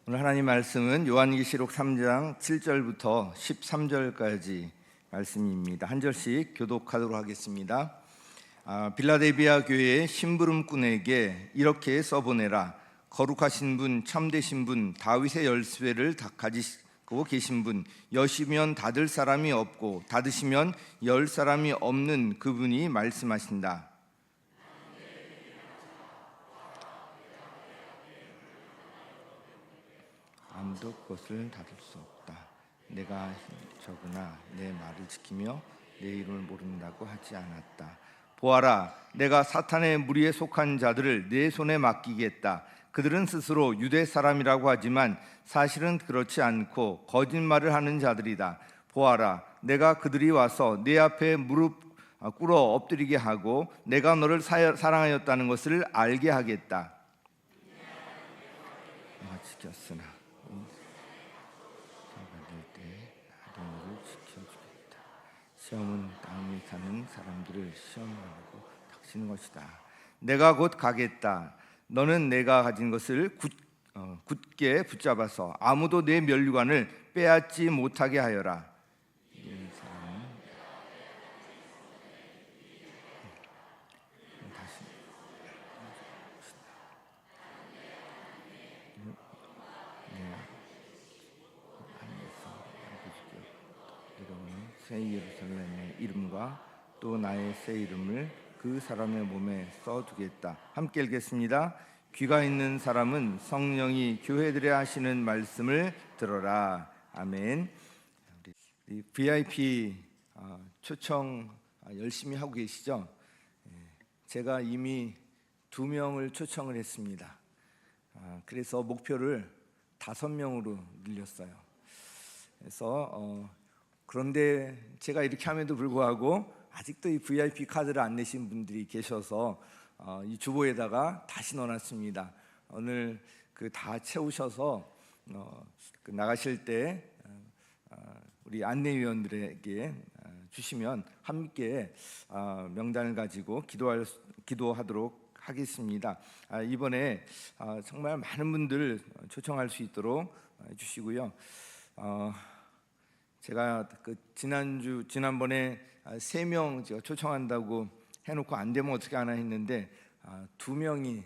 오늘 하나님 말씀은 요한계시록 3장 7절부터 13절까지 말씀입니다. 한 절씩 교독하도록 하겠습니다. 빌라델비아 교회의 심부름꾼에게 이렇게 써보내라. 거룩하신 분, 참되신 분, 다윗의 열쇠를 다 가지고 계신 분, 여시면 닫을 사람이 없고 닫으시면 열 사람이 없는 그분이 말씀하신다. 아무도 그것을 닫을 수 없다. 내가 적으나 내 말을 지키며 내 이름을 모른다고 하지 않았다. 보아라, 내가 사탄의 무리에 속한 자들을 내 손에 맡기겠다. 그들은 스스로 유대 사람이라고 하지만 사실은 그렇지 않고 거짓말을 하는 자들이다. 보아라, 내가 그들이 와서 내 앞에 무릎 꿇어 엎드리게 하고 내가 너를 사랑하였다는 것을 알게 하겠다. 내가 지켰으나 시험은 땅에 사는 사람들을 시험하고 닥치는 것이다. 내가 곧 가겠다. 너는 내가 가진 것을 굳게 붙잡아서 아무도 내 면류관을 빼앗지 못하게 하여라. 새 예루살렘의 이름과 또 나의 새 이름을 그 사람의 몸에 써두겠다. 함께 읽겠습니다. 귀가 있는 사람은 성령이 교회들에 하시는 말씀을 들어라. 아멘. 우리 VIP 초청 열심히 하고 계시죠? 제가 이미 2명을 초청을 했습니다. 그래서 목표를 5명으로 늘렸어요. 그래서 그런데 제가 이렇게 함에도 불구하고 아직도 이 VIP 카드를 안 내신 분들이 계셔서 이 주보에다가 다시 넣어놨습니다. 오늘 다 채우셔서 나가실 때 우리 안내위원들에게 주시면 함께 명단을 가지고 기도하도록 하겠습니다. 이번에 정말 많은 분들 초청할 수 있도록 해주시고요. 제가 지난번에 3명 제가 초청한다고 해놓고 안 되면 어떻게 하나 했는데 2명이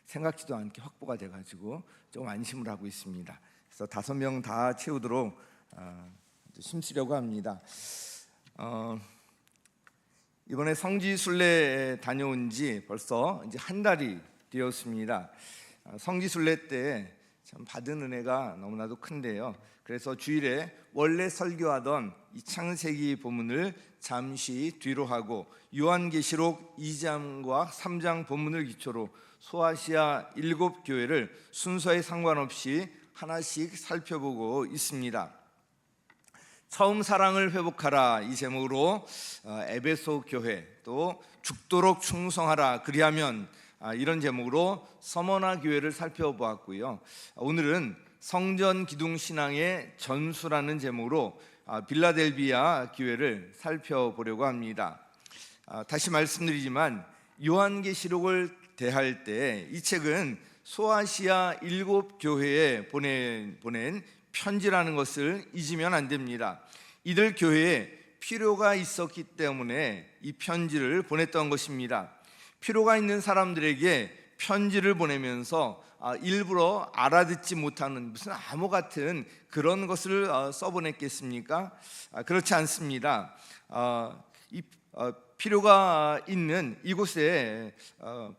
생각지도 않게 확보가 돼가지고 조금 안심을 하고 있습니다. 그래서 5명 다 채우도록 힘쓰려고 합니다. 이번에 성지순례 다녀온 지 벌써 이제 한 달이 되었습니다. 성지순례 때 참 받은 은혜가 너무나도 큰데요. 그래서 주일에 원래 설교하던 이 창세기 본문을 잠시 뒤로 하고 요한계시록 2장과 3장 본문을 기초로 소아시아 7교회를 순서에 상관없이 하나씩 살펴보고 있습니다. 처음 사랑을 회복하라 이 제목으로 에베소 교회, 또 죽도록 충성하라 그리하면 이런 제목으로 서머나 교회를 살펴보았고요. 오늘은 성전 기둥 신앙의 전수라는 제목으로 빌라델비아 교회를 살펴보려고 합니다. 다시 말씀드리지만 요한계시록을 대할 때 이 책은 소아시아 7교회에 보낸 편지라는 것을 잊으면 안 됩니다. 이들 교회에 필요가 있었기 때문에 이 편지를 보냈던 것입니다. 필요가 있는 사람들에게 편지를 보내면서 일부러 알아듣지 못하는 무슨 암호 같은 그런 것을 써보냈겠습니까? 그렇지 않습니다. 필요가 있는 이곳에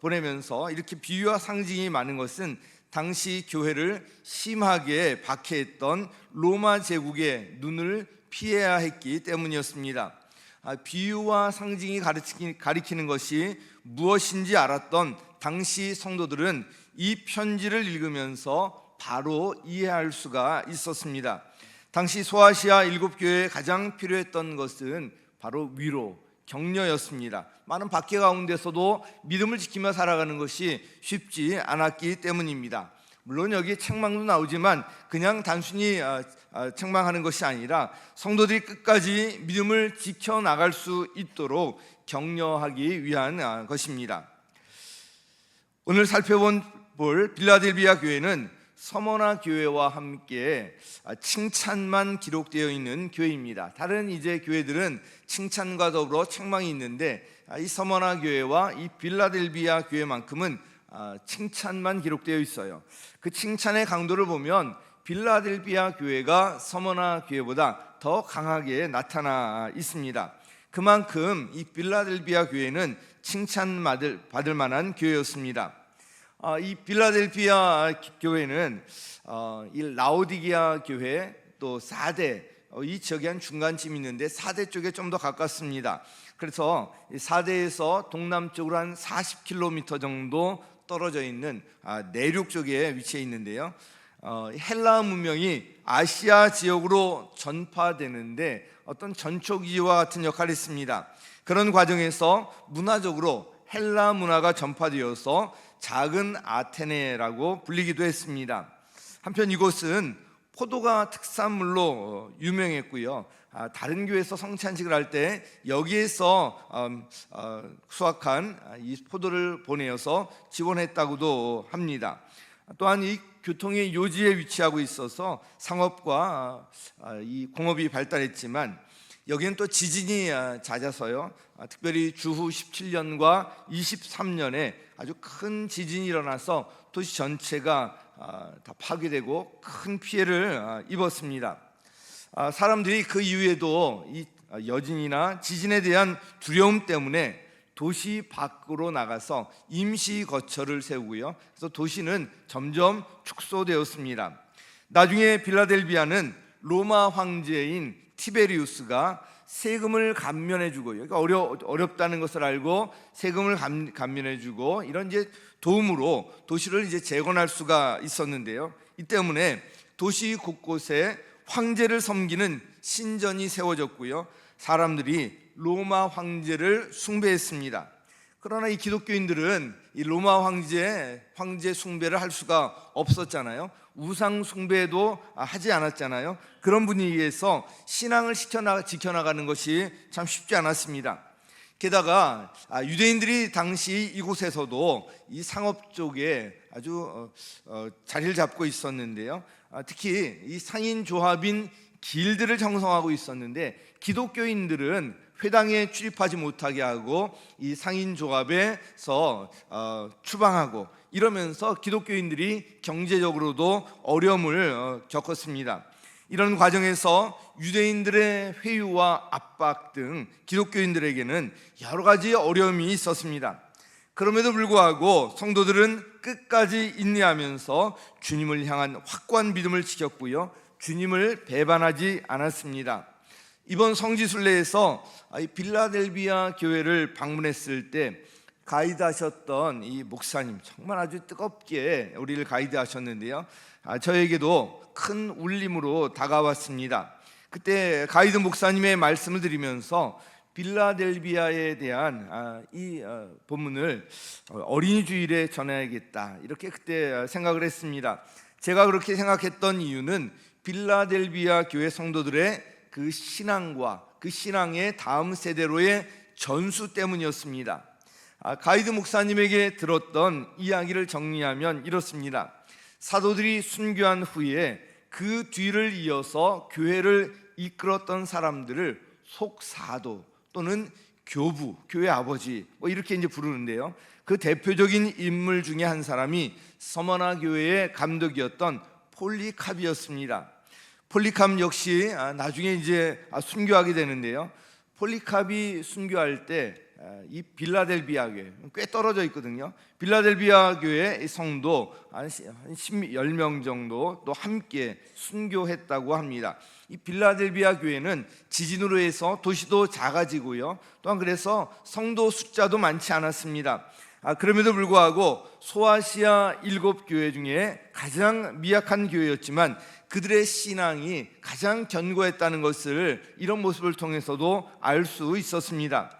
보내면서 이렇게 비유와 상징이 많은 것은 당시 교회를 심하게 박해했던 로마 제국의 눈을 피해야 했기 때문이었습니다. 비유와 상징이 가리키는 것이 무엇인지 알았던 당시 성도들은 이 편지를 읽으면서 바로 이해할 수가 있었습니다. 당시 소아시아 7교회에 가장 필요했던 것은 바로 위로, 격려였습니다. 많은 박해 가운데서도 믿음을 지키며 살아가는 것이 쉽지 않았기 때문입니다. 물론 여기 책망도 나오지만 그냥 단순히 책망하는 것이 아니라 성도들이 끝까지 믿음을 지켜나갈 수 있도록 격려하기 위한 것입니다. 오늘 살펴볼 빌라델비아 교회는 서머나 교회와 함께 칭찬만 기록되어 있는 교회입니다. 다른 이제 교회들은 칭찬과 더불어 책망이 있는데 이 서머나 교회와 이 빌라델비아 교회만큼은 칭찬만 기록되어 있어요. 그 칭찬의 강도를 보면 빌라델비아 교회가 서머나 교회보다 더 강하게 나타나 있습니다. 그만큼 이 빌라델비아 교회는 칭찬받을 만한 교회였습니다. 이 빌라델비아 교회는 이 라오디게아 교회 또 사대 이 지역에 한 중간쯤 있는데 사대 쪽에 좀 더 가깝습니다. 그래서 사대에서 동남쪽으로 한 40km 정도 떨어져 있는 내륙 쪽에 위치해 있는데요. 헬라 문명이 아시아 지역으로 전파되는데 어떤 전초기와 같은 역할을 했습니다. 그런 과정에서 문화적으로 헬라 문화가 전파되어서 작은 아테네라고 불리기도 했습니다. 한편 이곳은 포도가 특산물로 유명했고요. 다른 교회에서 성찬식을 할 때 여기에서 수확한 이 포도를 보내어서 지원했다고도 합니다. 또한 이 교통의 요지에 위치하고 있어서 상업과 이 공업이 발달했지만 여기는 또 지진이 잦아서요. 특별히 주후 17년과 23년에 아주 큰 지진이 일어나서 도시 전체가 다 파괴되고 큰 피해를 입었습니다. 사람들이 그 이후에도 이 여진이나 지진에 대한 두려움 때문에 도시 밖으로 나가서 임시 거처를 세우고요. 그래서 도시는 점점 축소되었습니다. 나중에 빌라델비아는 로마 황제인 티베리우스가 세금을 감면해주고 여기가 어렵다는 것을 알고 세금을 감면해주고 이런 이제 도움으로 도시를 이제 재건할 수가 있었는데요. 이 때문에 도시 곳곳에 황제를 섬기는 신전이 세워졌고요. 사람들이 로마 황제를 숭배했습니다. 그러나 이 기독교인들은 이 로마 황제 숭배를 할 수가 없었잖아요. 우상 숭배도 하지 않았잖아요. 그런 분위기에서 신앙을 지켜나가는 것이 참 쉽지 않았습니다. 게다가 유대인들이 당시 이곳에서도 이 상업 쪽에 아주 자리를 잡고 있었는데요. 특히 이 상인 조합인 길들을 형성하고 있었는데 기독교인들은 회당에 출입하지 못하게 하고 이 상인 조합에서 추방하고 이러면서 기독교인들이 경제적으로도 어려움을 겪었습니다. 이런 과정에서 유대인들의 회유와 압박 등 기독교인들에게는 여러 가지 어려움이 있었습니다. 그럼에도 불구하고 성도들은 끝까지 인내하면서 주님을 향한 확고한 믿음을 지켰고요. 주님을 배반하지 않았습니다. 이번 성지순례에서 빌라델비아 교회를 방문했을 때 가이드하셨던 이 목사님 정말 아주 뜨겁게 우리를 가이드하셨는데요. 저에게도 큰 울림으로 다가왔습니다. 그때 가이드 목사님의 말씀을 드리면서 빌라델비아에 대한 이 본문을 어린이 주일에 전해야겠다 이렇게 그때 생각을 했습니다. 제가 그렇게 생각했던 이유는 빌라델비아 교회 성도들의 그 신앙과 그 신앙의 다음 세대로의 전수 때문이었습니다. 가이드 목사님에게 들었던 이야기를 정리하면 이렇습니다. 사도들이 순교한 후에 그 뒤를 이어서 교회를 이끌었던 사람들을 속사도 또는 교부, 교회 아버지 이렇게 이제 부르는데요. 그 대표적인 인물 중에 한 사람이 서머나 교회의 감독이었던 폴리캅이었습니다. 폴리캅 역시 나중에 이제 순교하게 되는데요. 폴리캅이 순교할 때 이 빌라델비아 교회 꽤 떨어져 있거든요. 빌라델비아 교회 성도 한 10명 정도 또 함께 순교했다고 합니다. 이 빌라델비아 교회는 지진으로 해서 도시도 작아지고요. 또한 그래서 성도 숫자도 많지 않았습니다. 그럼에도 불구하고 소아시아 7교회 중에 가장 미약한 교회였지만 그들의 신앙이 가장 견고했다는 것을 이런 모습을 통해서도 알 수 있었습니다.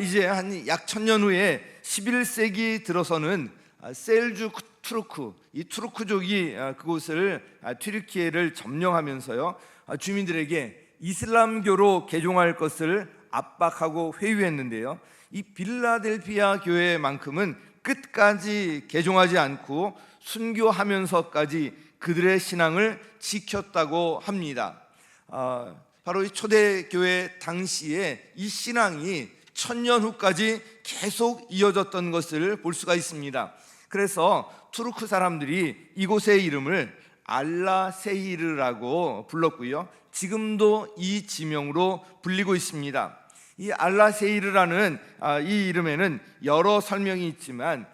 이제 한 약 1000년 후에 11세기 들어서는 셀주크 투르크, 이 투르크족이 그곳을 튀르키예를 점령하면서요 주민들에게 이슬람교로 개종할 것을 압박하고 회유했는데요. 이 빌라델비아 교회만큼은 끝까지 개종하지 않고 순교하면서까지 그들의 신앙을 지켰다고 합니다. 바로 이 초대교회 당시에 이 신앙이 천년 후까지 계속 이어졌던 것을 볼 수가 있습니다. 그래서 투르크 사람들이 이곳의 이름을 알라세이르라고 불렀고요, 지금도 이 지명으로 불리고 있습니다. 이 알라세이르라는 이 이름에는 여러 설명이 있지만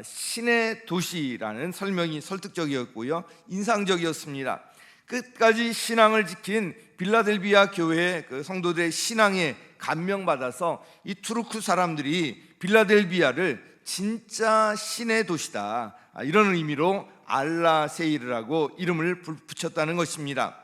신의 도시라는 설명이 설득적이었고요, 인상적이었습니다. 끝까지 신앙을 지킨 빌라델비아 교회 그 성도들의 신앙에 감명받아서 이 투르크 사람들이 빌라델비아를 진짜 신의 도시다, 이런 의미로 알라세이르라고 이름을 붙였다는 것입니다.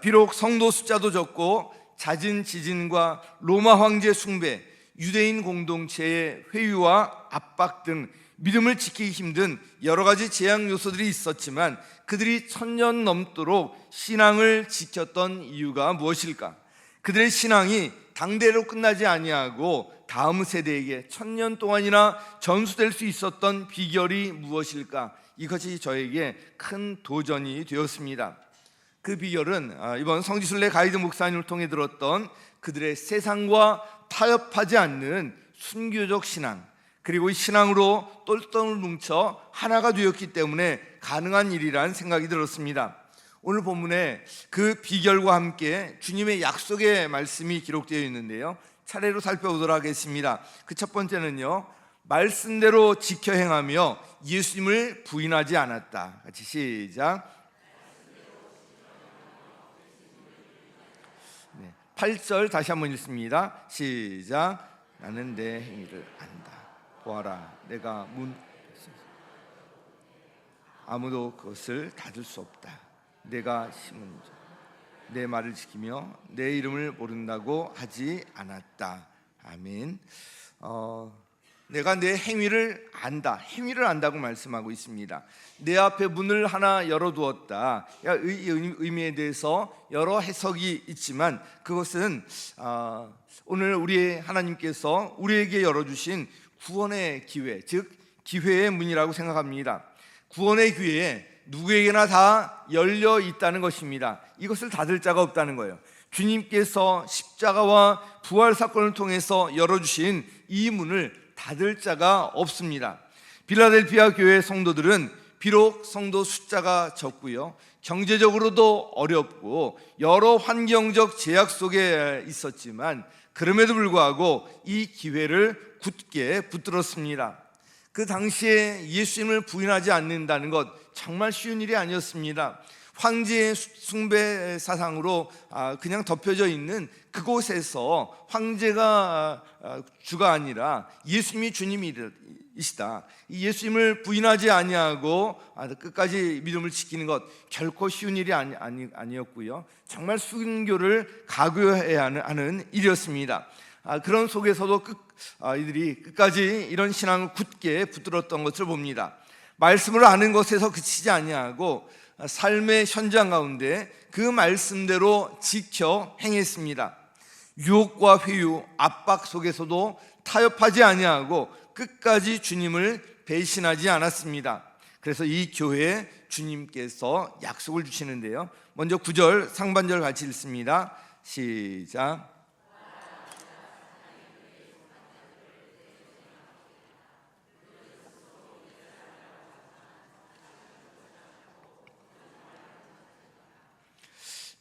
비록 성도 숫자도 적고 잦은 지진과 로마 황제 숭배, 유대인 공동체의 회유와 압박 등 믿음을 지키기 힘든 여러 가지 재앙 요소들이 있었지만 그들이 1000년 넘도록 신앙을 지켰던 이유가 무엇일까? 그들의 신앙이 당대로 끝나지 아니하고 다음 세대에게 1000년 동안이나 전수될 수 있었던 비결이 무엇일까? 이것이 저에게 큰 도전이 되었습니다. 그 비결은 이번 성지순례 가이드 목사님을 통해 들었던 그들의 세상과 타협하지 않는 순교적 신앙, 그리고 이 신앙으로 똘똘 뭉쳐 하나가 되었기 때문에 가능한 일이라는 생각이 들었습니다. 오늘 본문에 그 비결과 함께 주님의 약속의 말씀이 기록되어 있는데요, 차례로 살펴보도록 하겠습니다. 그 첫 번째는요, 말씀대로 지켜 행하며 예수님을 부인하지 않았다. 같이 시작. 8절 다시 한번 읽습니다. 시작. 나는 내 행위를 안다. 보아라, 내가 문 아무도 그것을 닫을 수 없다. 내가 심은 자, 내 말을 지키며 내 이름을 모른다고 하지 않았다. 아멘. 내가 내 행위를 안다, 행위를 안다고 말씀하고 있습니다. 내 앞에 문을 하나 열어두었다. 이 의미에 대해서 여러 해석이 있지만 그것은 오늘 우리 하나님께서 우리에게 열어주신 구원의 기회, 즉 기회의 문이라고 생각합니다. 구원의 기회에 누구에게나 다 열려 있다는 것입니다. 이것을 닫을 자가 없다는 거예요. 주님께서 십자가와 부활 사건을 통해서 열어주신 이 문을 닫을 자가 없습니다. 빌라델피아 교회 성도들은 비록 성도 숫자가 적고요, 경제적으로도 어렵고 여러 환경적 제약 속에 있었지만 그럼에도 불구하고 이 기회를 굳게 붙들었습니다. 그 당시에 예수님을 부인하지 않는다는 것 정말 쉬운 일이 아니었습니다. 황제의 숭배 사상으로 그냥 덮여져 있는 그곳에서 황제가 주가 아니라 예수님이 주님이시다, 이 예수님을 부인하지 아니하고 끝까지 믿음을 지키는 것 결코 쉬운 일이 아니었고요, 정말 순교를 각오해야 하는 일이었습니다. 그런 속에서도 이들이 끝까지 이런 신앙을 굳게 붙들었던 것을 봅니다. 말씀을 아는 것에서 그치지 아니하고 삶의 현장 가운데 그 말씀대로 지켜 행했습니다. 유혹과 회유, 압박 속에서도 타협하지 아니하고 끝까지 주님을 배신하지 않았습니다. 그래서 이 교회에 주님께서 약속을 주시는데요, 먼저 9절 상반절 같이 읽습니다. 시작.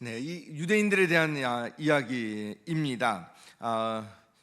네, 이 유대인들에 대한 이야기입니다.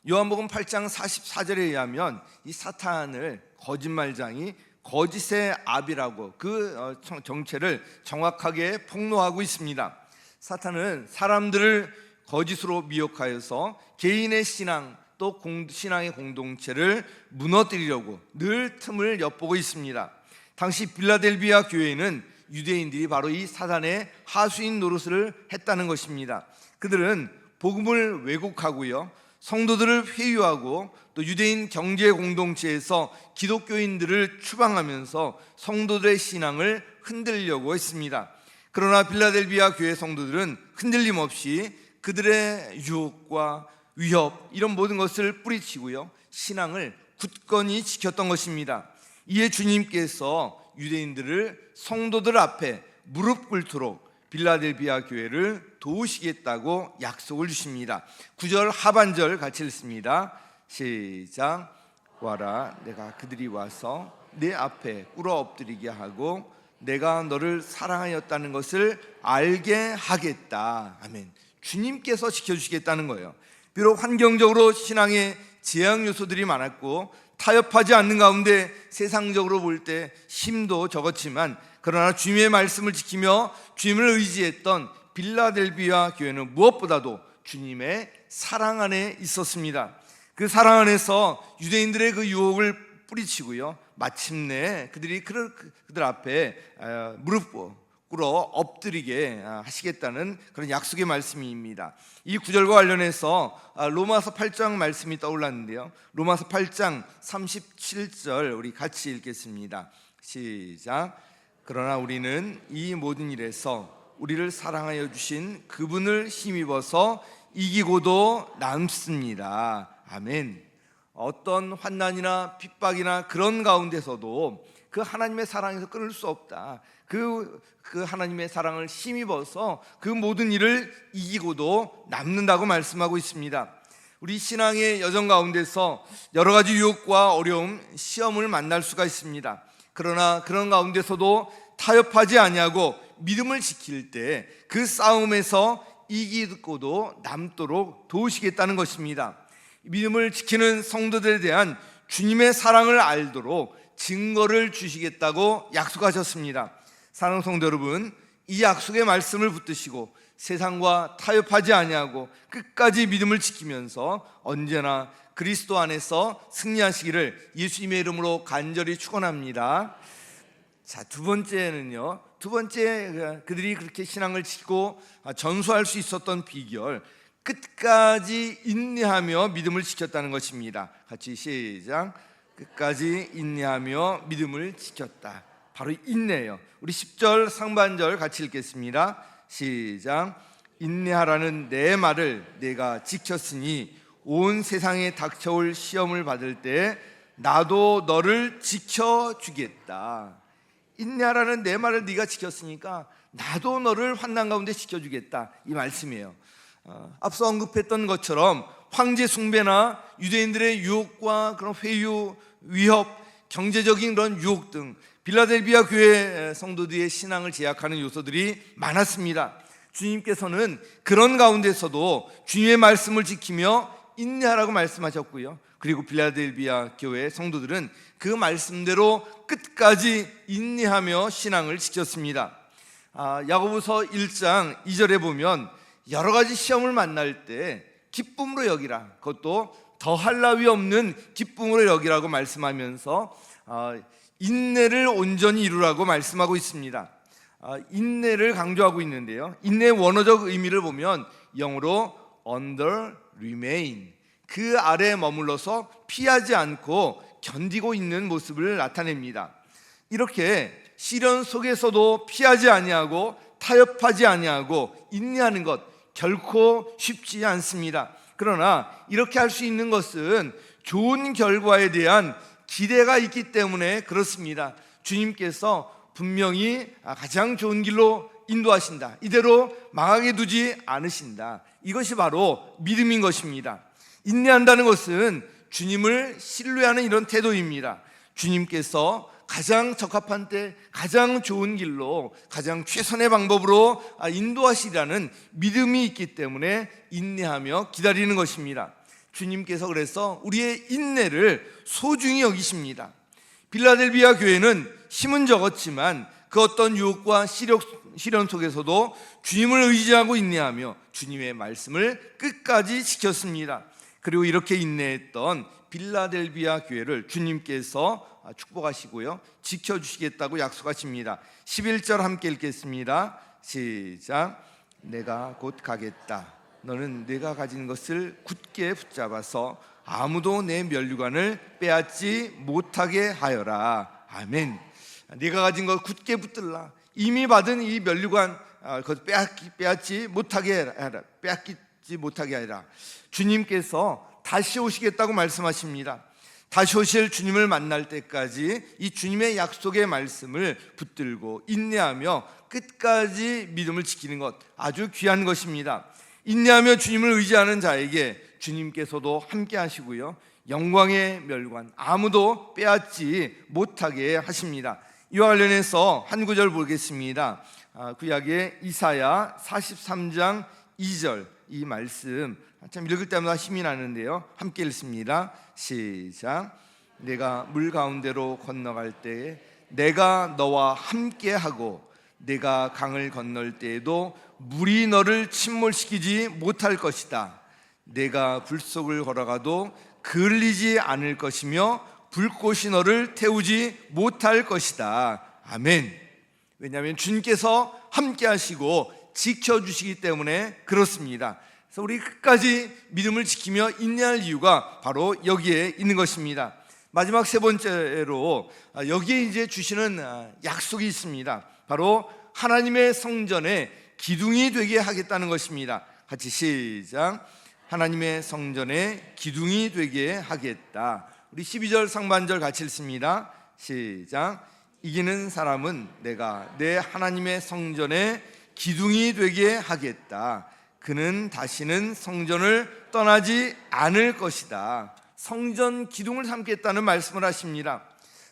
요한복음 8장 44절에 의하면 이 사탄을 거짓말장이 거짓의 아비라고 그 정체를 정확하게 폭로하고 있습니다. 사탄은 사람들을 거짓으로 미혹하여서 개인의 신앙 또 신앙의 공동체를 무너뜨리려고 늘 틈을 엿보고 있습니다. 당시 빌라델비아 교회는 유대인들이 바로 이 사단의 하수인 노릇을 했다는 것입니다. 그들은 복음을 왜곡하고요, 성도들을 회유하고 또 유대인 경제 공동체에서 기독교인들을 추방하면서 성도들의 신앙을 흔들려고 했습니다. 그러나 빌라델비아 교회 성도들은 흔들림 없이 그들의 유혹과 위협 이런 모든 것을 뿌리치고요, 신앙을 굳건히 지켰던 것입니다. 이에 주님께서 유대인들을 성도들 앞에 무릎 꿇도록 빌라델비아 교회를 도우시겠다고 약속을 주십니다. 9절 하반절 같이 읽습니다. 시작. 와라, 내가 그들이 와서 내 앞에 꿇어 엎드리게 하고 내가 너를 사랑하였다는 것을 알게 하겠다. 아멘. 주님께서 지켜주시겠다는 거예요. 비록 환경적으로 신앙에 제약 요소들이 많았고 타협하지 않는 가운데 세상적으로 볼 때 힘도 적었지만, 그러나 주님의 말씀을 지키며 주님을 의지했던 빌라델비아 교회는 무엇보다도 주님의 사랑 안에 있었습니다. 그 사랑 안에서 유대인들의 그 유혹을 뿌리치고요, 마침내 그들 앞에 무릎 꿇어 엎드리게 하시겠다는 그런 약속의 말씀입니다. 이 구절과 관련해서 로마서 8장 말씀이 떠올랐는데요, 로마서 8장 37절 우리 같이 읽겠습니다. 시작. 그러나 우리는 이 모든 일에서 우리를 사랑하여 주신 그분을 힘입어서 이기고도 남습니다. 아멘. 어떤 환난이나 핍박이나 그런 가운데서도 그 하나님의 사랑에서 끊을 수 없다. 그 하나님의 사랑을 힘입어서 그 모든 일을 이기고도 남는다고 말씀하고 있습니다. 우리 신앙의 여정 가운데서 여러 가지 유혹과 어려움, 시험을 만날 수가 있습니다. 그러나 그런 가운데서도 타협하지 아니하고 믿음을 지킬 때 그 싸움에서 이기고도 남도록 도우시겠다는 것입니다. 믿음을 지키는 성도들에 대한 주님의 사랑을 알도록 증거를 주시겠다고 약속하셨습니다. 사랑하는 성도 여러분, 이 약속의 말씀을 붙드시고 세상과 타협하지 아니하고 끝까지 믿음을 지키면서 언제나 그리스도 안에서 승리하시기를 예수님의 이름으로 간절히 축원합니다. 자, 두 번째는요, 그들이 그렇게 신앙을 지키고 전수할 수 있었던 비결, 끝까지 인내하며 믿음을 지켰다는 것입니다. 같이 시작. 끝까지 인내하며 믿음을 지켰다. 바로 인내예요. 우리 10절 상반절 같이 읽겠습니다. 시작. 인내하라는 내 말을 내가 지켰으니 온 세상에 닥쳐올 시험을 받을 때 나도 너를 지켜주겠다. 인내하라는 내 말을 네가 지켰으니까 나도 너를 환난 가운데 지켜주겠다, 이 말씀이에요. 앞서 언급했던 것처럼 황제 숭배나 유대인들의 유혹과 그런 회유, 위협, 경제적인 그런 유혹 등 빌라델비아 교회 성도들의 신앙을 제약하는 요소들이 많았습니다. 주님께서는 그런 가운데서도 주님의 말씀을 지키며 인내하라고 말씀하셨고요, 그리고 빌라델비아 교회 성도들은 그 말씀대로 끝까지 인내하며 신앙을 지켰습니다. 야고보서 1장 2절에 보면 여러 가지 시험을 만날 때 기쁨으로 여기라, 그것도 더할 나위 없는 기쁨으로 여기라고 말씀하면서 인내를 온전히 이루라고 말씀하고 있습니다. 인내를 강조하고 있는데요, 인내의 원어적 의미를 보면 영어로 under remain, 그 아래에 머물러서 피하지 않고 견디고 있는 모습을 나타냅니다. 이렇게 시련 속에서도 피하지 아니하고 타협하지 아니하고 인내하는 것 결코 쉽지 않습니다. 그러나 이렇게 할 수 있는 것은 좋은 결과에 대한 기대가 있기 때문에 그렇습니다. 주님께서 분명히 가장 좋은 길로 인도하신다, 이대로 망하게 두지 않으신다, 이것이 바로 믿음인 것입니다. 인내한다는 것은 주님을 신뢰하는 이런 태도입니다. 주님께서 가장 적합한 때 가장 좋은 길로 가장 최선의 방법으로 인도하시라는 믿음이 있기 때문에 인내하며 기다리는 것입니다. 주님께서 그래서 우리의 인내를 소중히 여기십니다. 빌라델비아 교회는 힘은 적었지만 그 어떤 유혹과 시련 속에서도 주님을 의지하고 인내하며 주님의 말씀을 끝까지 지켰습니다. 그리고 이렇게 인내했던 빌라델비아 교회를 주님께서 축복하시고요, 지켜주시겠다고 약속하십니다. 11절 함께 읽겠습니다. 시작. 내가 곧 가겠다. 너는 내가 가진 것을 굳게 붙잡아서 아무도 내 면류관을 빼앗지 못하게 하여라. 아멘. 네가 가진 것 굳게 붙들라. 이미 받은 이 면류관 그것 빼앗지 못하게 하라. 주님께서 다시 오시겠다고 말씀하십니다. 다시 오실 주님을 만날 때까지 이 주님의 약속의 말씀을 붙들고 인내하며 끝까지 믿음을 지키는 것, 아주 귀한 것입니다. 인내하며 주님을 의지하는 자에게 주님께서도 함께 하시고요, 영광의 멸관, 아무도 빼앗지 못하게 하십니다. 이와 관련해서 한 구절 보겠습니다. 구약의 이사야 43장 2절, 이 말씀 참 읽을 때마다 힘이 나는데요, 함께 읽습니다. 시작. 내가 물 가운데로 건너갈 때에 내가 너와 함께하고 내가 강을 건널 때에도 물이 너를 침몰시키지 못할 것이다. 내가 불 속을 걸어가도 그을리지 않을 것이며 불꽃이 너를 태우지 못할 것이다. 아멘. 왜냐하면 주님께서 함께 하시고 지켜주시기 때문에 그렇습니다. 그래서 우리 끝까지 믿음을 지키며 인내할 이유가 바로 여기에 있는 것입니다. 마지막 세 번째로 여기에 이제 주시는 약속이 있습니다. 바로 하나님의 성전에 기둥이 되게 하겠다는 것입니다. 같이 시작. 하나님의 성전에 기둥이 되게 하겠다. 우리 12절 상반절 같이 읽습니다. 시작. 이기는 사람은 내가 내 하나님의 성전에 기둥이 되게 하겠다. 그는 다시는 성전을 떠나지 않을 것이다. 성전 기둥을 삼겠다는 말씀을 하십니다.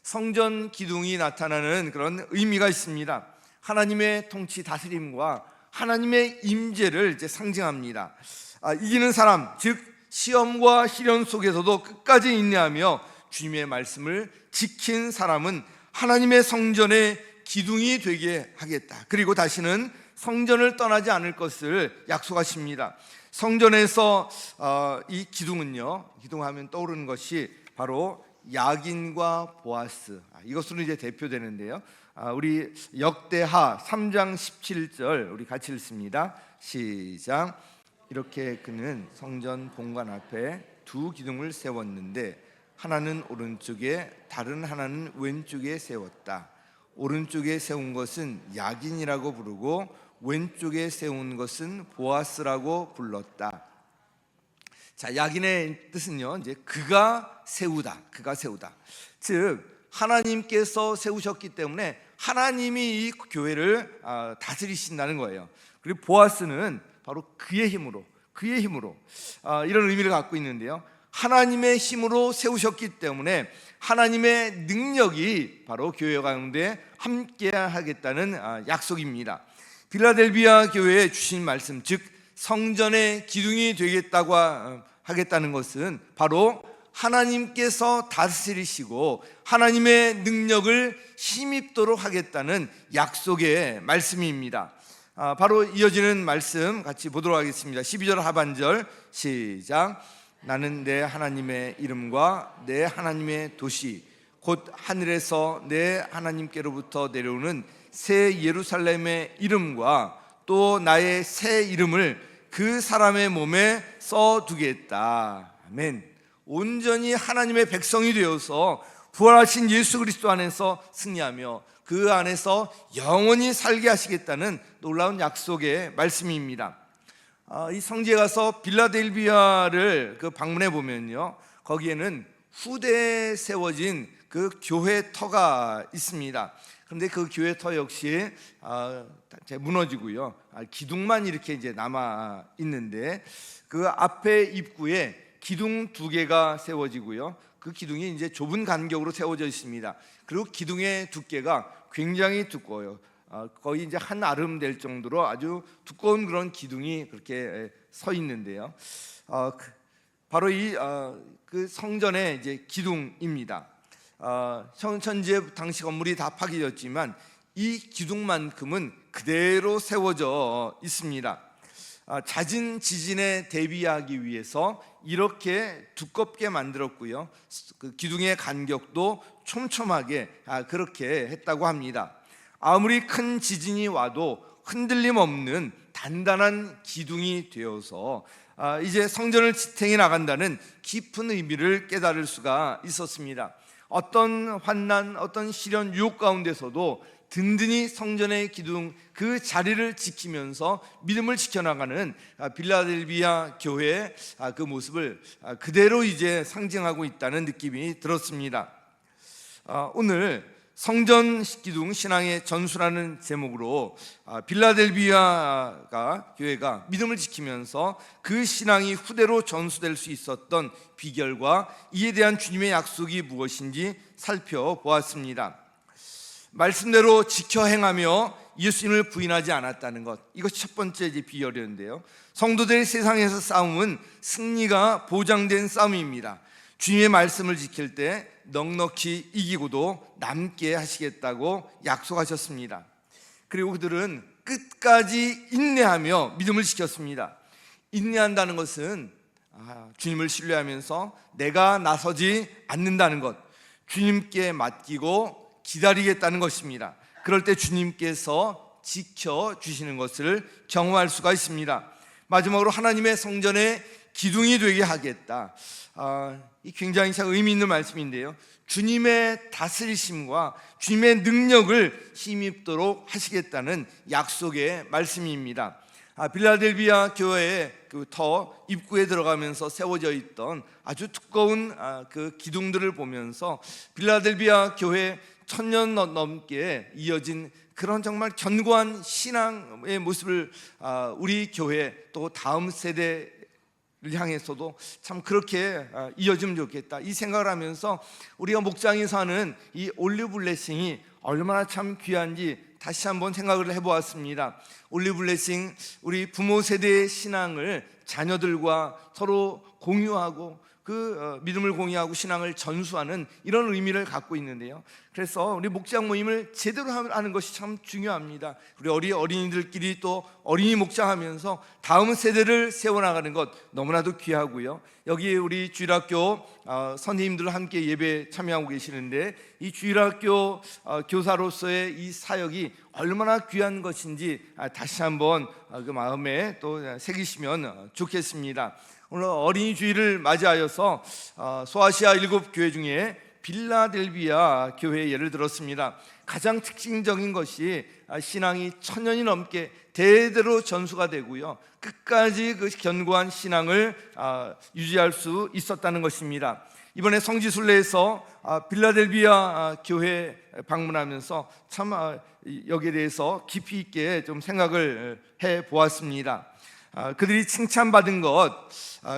성전 기둥이 나타나는 그런 의미가 있습니다. 하나님의 통치 다스림과 하나님의 임재를 이제 상징합니다. 이기는 사람, 즉 시험과 시련 속에서도 끝까지 인내하며 주님의 말씀을 지킨 사람은 하나님의 성전의 기둥이 되게 하겠다. 그리고 다시는 성전을 떠나지 않을 것을 약속하십니다. 성전에서 이 기둥은요, 기둥하면 떠오르는 것이 바로 야긴과 보아스, 이것으로 이제 대표되는데요. 우리 역대하 3장 17절 우리 같이 읽습니다. 시작. 이렇게 그는 성전 본관 앞에 두 기둥을 세웠는데 하나는 오른쪽에 다른 하나는 왼쪽에 세웠다. 오른쪽에 세운 것은 야긴이라고 부르고 왼쪽에 세운 것은 보아스라고 불렀다. 자, 야긴의 뜻은요, 이제 그가 세우다, 그가 세우다. 즉 하나님께서 세우셨기 때문에 하나님이 이 교회를 다스리신다는 거예요. 그리고 보아스는 바로 그의 힘으로 이런 의미를 갖고 있는데요, 하나님의 힘으로 세우셨기 때문에 하나님의 능력이 바로 교회 가운데 함께 하겠다는 약속입니다. 필라델비아 교회에 주신 말씀, 즉 성전의 기둥이 되겠다고 하겠다는 것은 바로 하나님께서 다스리시고 하나님의 능력을 힘입도록 하겠다는 약속의 말씀입니다. 바로 이어지는 말씀 같이 보도록 하겠습니다. 12절 하반절 시작. 나는 내 하나님의 이름과 내 하나님의 도시 곧 하늘에서 내 하나님께로부터 내려오는 새 예루살렘의 이름과 또 나의 새 이름을 그 사람의 몸에 써두겠다. 아멘. 온전히 하나님의 백성이 되어서 부활하신 예수 그리스도 안에서 승리하며 그 안에서 영원히 살게 하시겠다는 놀라운 약속의 말씀입니다. 이 성지에 가서 빌라델비아를 방문해 보면요, 거기에는 후대에 세워진 그 교회 터가 있습니다. 그런데 그 교회 터 역시 무너지고요, 기둥만 이렇게 이제 남아 있는데 그 앞에 입구에 기둥 두 개가 세워지고요, 그 기둥이 이제 좁은 간격으로 세워져 있습니다. 그리고 기둥의 두께가 굉장히 두꺼워요. 거의 이제 한 아름 될 정도로 아주 두꺼운 그런 기둥이 그렇게 서 있는데요. 바로 그 성전의 이제 기둥입니다. 현재 당시 건물이 다 파괴졌지만 이 기둥만큼은 그대로 세워져 있습니다. 잦은 지진에 대비하기 위해서 이렇게 두껍게 만들었고요, 그 기둥의 간격도 촘촘하게 그렇게 했다고 합니다. 아무리 큰 지진이 와도 흔들림 없는 단단한 기둥이 되어서 이제 성전을 지탱해 나간다는 깊은 의미를 깨달을 수가 있었습니다. 어떤 환난, 어떤 시련, 유혹 가운데서도 든든히 성전의 기둥 그 자리를 지키면서 믿음을 지켜나가는 빌라델비아 교회의 그 모습을 그대로 이제 상징하고 있다는 느낌이 들었습니다. 오늘 성전 기둥 신앙의 전수라는 제목으로 빌라델비아 교회가 믿음을 지키면서 그 신앙이 후대로 전수될 수 있었던 비결과 이에 대한 주님의 약속이 무엇인지 살펴보았습니다. 말씀대로 지켜 행하며 예수님을 부인하지 않았다는 것, 이것이 첫 번째 비결이었는데요. 성도들의 세상에서 싸움은 승리가 보장된 싸움입니다. 주님의 말씀을 지킬 때 넉넉히 이기고도 남게 하시겠다고 약속하셨습니다. 그리고 그들은 끝까지 인내하며 믿음을 지켰습니다. 인내한다는 것은 주님을 신뢰하면서 내가 나서지 않는다는 것, 주님께 맡기고 기다리겠다는 것입니다. 그럴 때 주님께서 지켜주시는 것을 경험할 수가 있습니다. 마지막으로 하나님의 성전의 기둥이 되게 하겠다. 이 굉장히 참 의미 있는 말씀인데요. 주님의 다스리심과 주님의 능력을 힘입도록 하시겠다는 약속의 말씀입니다. 빌라델비아 교회의 그 터 입구에 들어가면서 세워져 있던 아주 두꺼운 그 기둥들을 보면서 빌라델비아 교회 1000년 넘게 이어진 그런 정말 견고한 신앙의 모습을 우리 교회 또 다음 세대 향해서도 참 그렇게 이어지면 좋겠다, 이 생각을 하면서 우리가 목장에서 하는 이 올리브 블레싱이 얼마나 참 귀한지 다시 한번 생각을 해보았습니다. 올리브 블레싱, 우리 부모 세대의 신앙을 자녀들과 서로 공유하고 그 믿음을 공유하고 신앙을 전수하는 이런 의미를 갖고 있는데요. 그래서 우리 목장 모임을 제대로 하는 것이 참 중요합니다. 우리 어린이들끼리 또 어린이 목장하면서 다음 세대를 세워나가는 것 너무나도 귀하고요. 여기 우리 주일학교 선생님들 함께 예배 참여하고 계시는데 이 주일학교 교사로서의 이 사역이 얼마나 귀한 것인지 다시 한번 그 마음에 또 새기시면 좋겠습니다. 오늘 어린이 주일을 맞이하여서 소아시아 7교회 중에 빌라델비아 교회의 예를 들었습니다. 가장 특징적인 것이 신앙이 1000년이 넘게 대대로 전수가 되고요, 끝까지 그 견고한 신앙을 유지할 수 있었다는 것입니다. 이번에 성지순례에서 빌라델비아 교회 방문하면서 참 여기에 대해서 깊이 있게 좀 생각을 해보았습니다. 그들이 칭찬받은 것,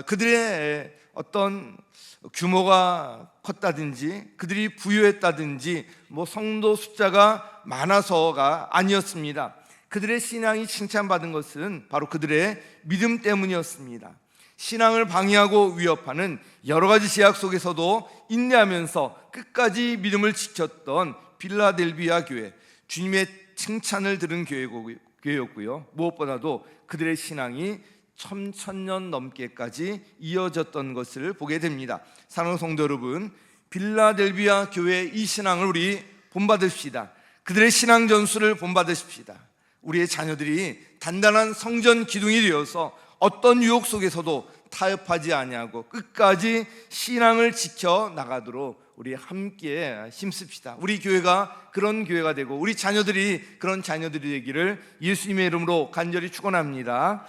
그들의 어떤 규모가 컸다든지 그들이 부유했다든지 뭐 성도 숫자가 많아서가 아니었습니다. 그들의 신앙이 칭찬받은 것은 바로 그들의 믿음 때문이었습니다. 신앙을 방해하고 위협하는 여러 가지 제약 속에서도 인내하면서 끝까지 믿음을 지켰던 빌라델비아 교회, 주님의 칭찬을 들은 교회였고요, 무엇보다도 그들의 신앙이 1000년 넘게까지 이어졌던 것을 보게 됩니다. 사랑하는 성도 여러분, 빌라델비아 교회의 이 신앙을 우리 본받으십시다. 그들의 신앙 전수를 본받으십시다. 우리의 자녀들이 단단한 성전 기둥이 되어서 어떤 유혹 속에서도 타협하지 아니하고 끝까지 신앙을 지켜 나가도록 우리 함께 힘씁시다. 우리 교회가 그런 교회가 되고 우리 자녀들이 그런 자녀들이 되기를 예수님의 이름으로 간절히 축원합니다.